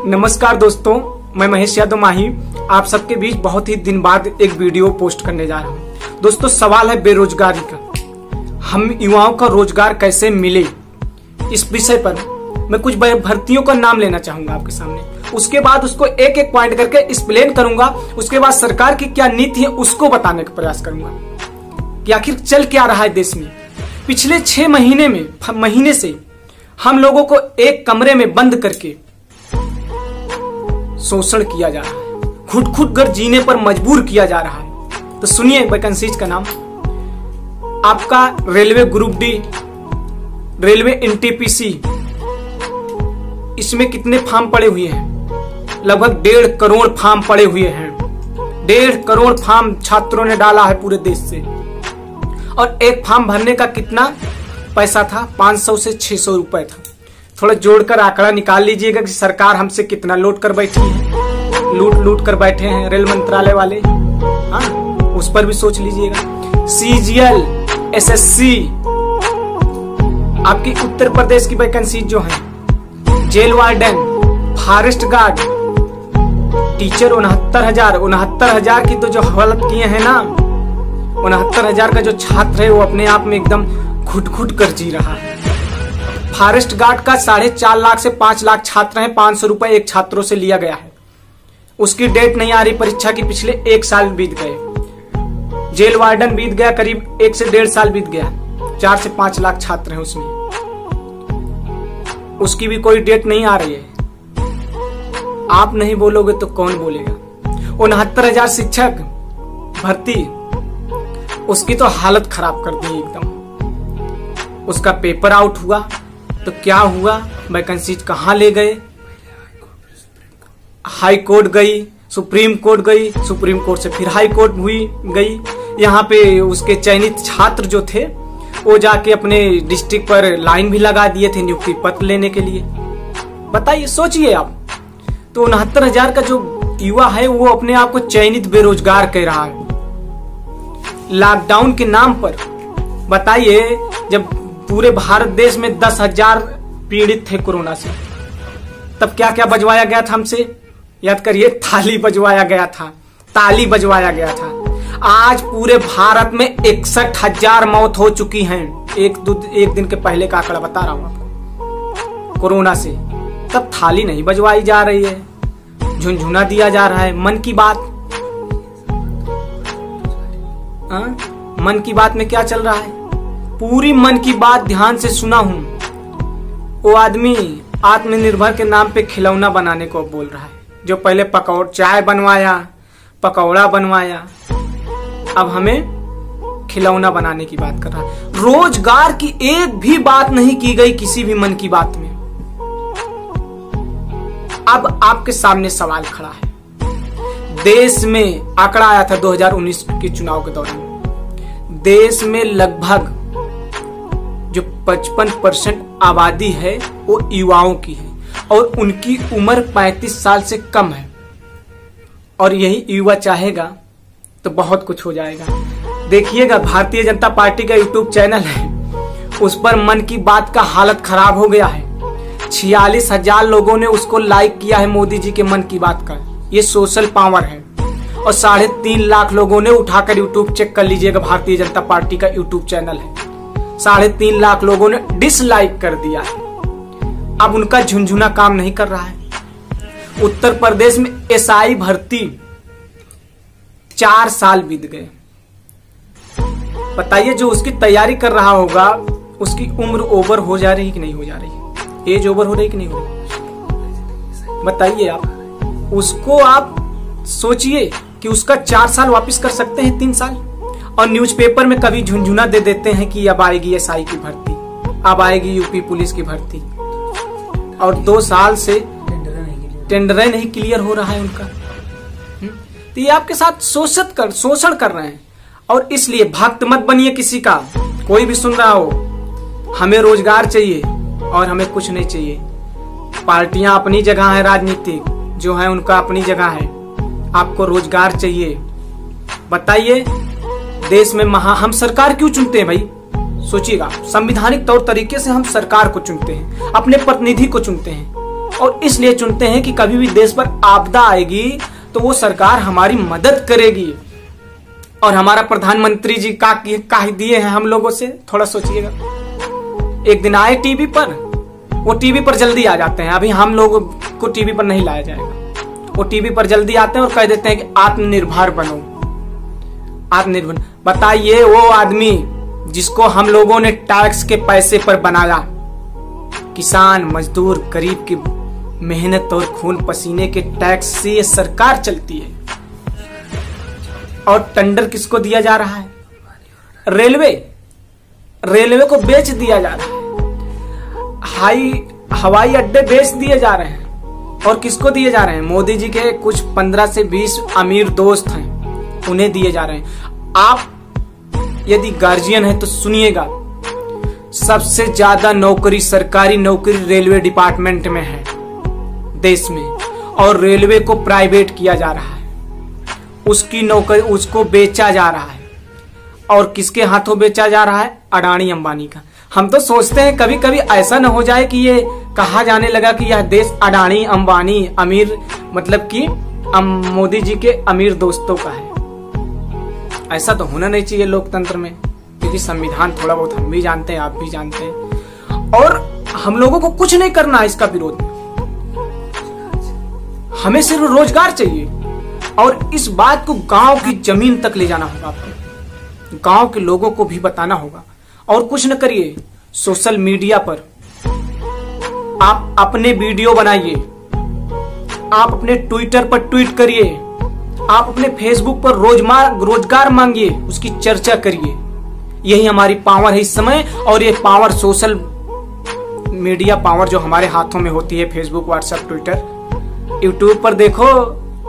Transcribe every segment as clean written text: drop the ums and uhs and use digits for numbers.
नमस्कार दोस्तों, मैं महेश यादव माही आप सबके बीच बहुत ही दिन बाद एक वीडियो पोस्ट करने जा रहा हूं। दोस्तों, सवाल है बेरोजगारी का। हम युवाओं का रोजगार कैसे मिले, इस विषय पर मैं कुछ भर्तियों का नाम लेना चाहूंगा आपके सामने। उसके बाद उसको एक एक पॉइंट करके एक्सप्लेन करूंगा। उसके बाद सरकार की क्या नीति है उसको बताने का प्रयास करूंगा कि आखिर चल क्या रहा है देश में। पिछले 6 महीने से हम लोगों को एक कमरे में बंद करके शोषण किया जा रहा है, घुट कर जीने पर मजबूर किया जा रहा है। तो सुनिए वैकेंसीज का नाम। आपका railway group D, railway NTPC, इसमें कितने फॉर्म पड़े हुए हैं? लगभग 1.5 करोड़ फॉर्म पड़े हुए हैं। 1.5 करोड़ फॉर्म छात्रों ने डाला है पूरे देश से। और एक फॉर्म भरने का कितना पैसा था? 500 से 600 रुपए था। थोड़ा जोड़कर आंकड़ा निकाल लीजिएगा कि सरकार हमसे कितना लूट कर बैठी है। लूट कर बैठे हैं रेल मंत्रालय वाले। हाँ, उस पर भी सोच लीजिएगा। सीजीएल, एसएससी, आपकी उत्तर प्रदेश की वैकेंसी जो है, jail warden, forest guard, teacher 69,000 की तो जो हालत किए हैं ना, 69,000 का जो छात्र है वो अपने आप में एकदम घुट कर जी रहा है। फॉरेस्ट गार्ड का 4.5 लाख से 5 लाख छात्र हैं, 500 रुपए एक छात्रों से लिया गया है। उसकी डेट नहीं आ रही परीक्षा की, पिछले 1 साल बीत गए। जेल वार्डन बीत गया, करीब 1 से 1.5 साल बीत गया। 4 से 5 लाख छात्र हैं उसमें, उसकी भी कोई डेट नहीं आ रही है। आप नहीं बोलोगे तो कौन बोलेगा? 69,000 शिक्षक भर्ती, उसकी तो हालत खराब कर दी एकदम। उसका पेपर आउट हुआ तो क्या हुआ? वैकेंसी कहां ले गए? हाई कोर्ट गई, सुप्रीम कोर्ट गई, सुप्रीम कोर्ट से फिर हाई कोर्ट गई। यहाँ पे उसके चयनित छात्र जो थे वो जाके अपने डिस्ट्रिक्ट पर लाइन भी लगा दिए थे नियुक्ति पत्र लेने के लिए। बताइए, सोचिए आप। तो 69,000 का जो युवा है वो अपने आप को चयनित बेरोजगार कह रहा है लॉकडाउन के नाम पर। बताइए, जब पूरे भारत देश में 10,000 पीड़ित थे कोरोना से, तब क्या क्या बजवाया गया था हमसे? याद करिए, थाली बजवाया गया था, ताली बजवाया गया था। आज पूरे भारत में 61,000 मौत हो चुकी हैं। एक दिन के पहले का आंकड़ा बता रहा हूं आपको, कोरोना से। तब थाली नहीं बजवाई जा रही है, झुनझुना दिया जा रहा है। मन की बात, मन की बात में क्या चल रहा है? पूरी मन की बात ध्यान से सुना हूं। वो आदमी आत्मनिर्भर के नाम पे खिलौना बनाने को बोल रहा है। जो पहले चाय बनवाया, पकौड़ा बनवाया, अब हमें खिलौना बनाने की बात कर रहा है। रोजगार की एक भी बात नहीं की गई किसी भी मन की बात में। अब आपके सामने सवाल खड़ा है। देश में आंकड़ा आया था 2019 के चुनाव के दौरान, देश में लगभग जो 55% आबादी है वो युवाओं की है और उनकी उम्र 35 साल से कम है। और यही युवा चाहेगा तो बहुत कुछ हो जाएगा। देखिएगा, भारतीय जनता पार्टी का यूट्यूब चैनल है, उस पर मन की बात का हालत खराब हो गया है। 46,000 लोगों ने उसको लाइक किया है, मोदी जी के मन की बात का। ये सोशल पावर है। और 3.5 लाख लोगों ने उठाकर यूट्यूब चेक कर लीजिएगा, भारतीय जनता पार्टी का यूट्यूब चैनल है। 3.5 लाख लोगों ने डिसलाइक कर दिया है। अब उनका झुनझुना काम नहीं कर रहा है। उत्तर प्रदेश में एसआई भर्ती 4 साल बीत गए। बताइए, जो उसकी तैयारी कर रहा होगा उसकी उम्र ओवर हो जा रही कि नहीं हो जा रही? एज ओवर हो रही कि नहीं हो रही? बताइए आप। उसको आप सोचिए कि उसका 4 साल वापस कर सकते हैं, 3 साल। और न्यूज़पेपर में कभी झुनझुना दे देते हैं कि अब आएगी एसआई की भर्ती, अब आएगी यूपी पुलिस की भर्ती। और 2 साल से टेंडर नहीं क्लियर हो रहा है उनका। तो ये आपके साथ शोषण कर रहे हैं। और इसलिए भक्त मत बनिए किसी का। कोई भी सुन रहा हो, हमें रोजगार चाहिए और हमें कुछ नहीं चाहिए। पार्टियां अपनी जगह है, राजनीतिक जो है उनका अपनी जगह है। आपको रोजगार चाहिए। बताइए, देश में हम सरकार क्यों चुनते हैं भाई? सोचिएगा, संवैधानिक तौर तरीके से हम सरकार को चुनते हैं, अपने प्रतिनिधि को चुनते हैं। और इसलिए चुनते हैं कि कभी भी देश पर आपदा आएगी तो वो सरकार हमारी मदद करेगी। और हमारा प्रधानमंत्री जी का दिए हैं हम लोगों से, थोड़ा सोचिएगा। एक दिन आए टीवी पर, वो टीवी पर जल्दी आ जाते हैं, अभी हम लोगों को टीवी पर नहीं लाया जाएगा। वो टीवी पर जल्दी आते हैं और कह देते हैं कि आत्मनिर्भर बनो, आत्मनिर्भर। बताइए, वो आदमी जिसको हम लोगों ने टैक्स के पैसे पर बनाया, किसान मजदूर गरीब की मेहनत और खून पसीने के टैक्स से ये सरकार चलती है। और टेंडर किसको दिया जा रहा है? रेलवे को बेच दिया जा रहा है। हवाई अड्डे बेच दिए जा रहे हैं। और किसको दिए जा रहे हैं? मोदी जी के कुछ 15 से 20 अमीर दोस्त हैं, उन्हें दिए जा रहे हैं। आप यदि गार्जियन है तो सुनिएगा, सबसे ज्यादा नौकरी, सरकारी नौकरी रेलवे डिपार्टमेंट में है देश में, और रेलवे को प्राइवेट किया जा रहा है। उसकी नौकरी उसको बेचा जा रहा है। और किसके हाथों बेचा जा रहा है? अडानी अंबानी का। हम तो सोचते हैं कभी कभी ऐसा न हो जाए कि ये कहा जाने लगा कि यह देश अडानी अंबानी अमीर, मतलब कि मोदी जी के अमीर दोस्तों का है। ऐसा तो होना नहीं चाहिए लोकतंत्र में, क्योंकि संविधान थोड़ा बहुत हम भी जानते हैं, आप भी जानते हैं। और हम लोगों को कुछ नहीं करना है इसका विरोध में, हमें सिर्फ रोजगार चाहिए। और इस बात को गांव की जमीन तक ले जाना होगा आपको, गांव के लोगों को भी बताना होगा। और कुछ न करिए, सोशल मीडिया पर आप अपने वीडियो बनाइए, आप अपने ट्विटर पर ट्वीट करिए, आप अपने फेसबुक पर रोजगार मांगिए, उसकी चर्चा करिए। यही हमारी पावर है इस समय। और ये पावर, सोशल मीडिया पावर जो हमारे हाथों में होती है, फेसबुक, व्हाट्सएप, ट्विटर, यूट्यूब पर देखो,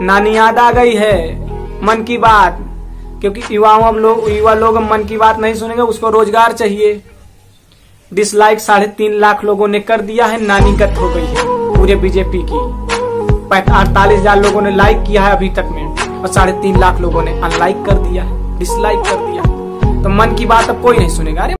नानी याद आ गई है मन की बात, क्योंकि युवा लोग मन की बात नहीं सुनेंगे, उसको रोजगार चाहिए। डिसलाइक 3.5 लाख लोगों ने कर दिया है, नानी गत हो गई है पूरे बीजेपी की। 48,000 लोगों ने लाइक किया है अभी तक में, और 3.5 लाख लोगों ने अनलाइक कर दिया है, डिसलाइक कर दिया। तो मन की बात अब कोई नहीं सुनेगा। अरे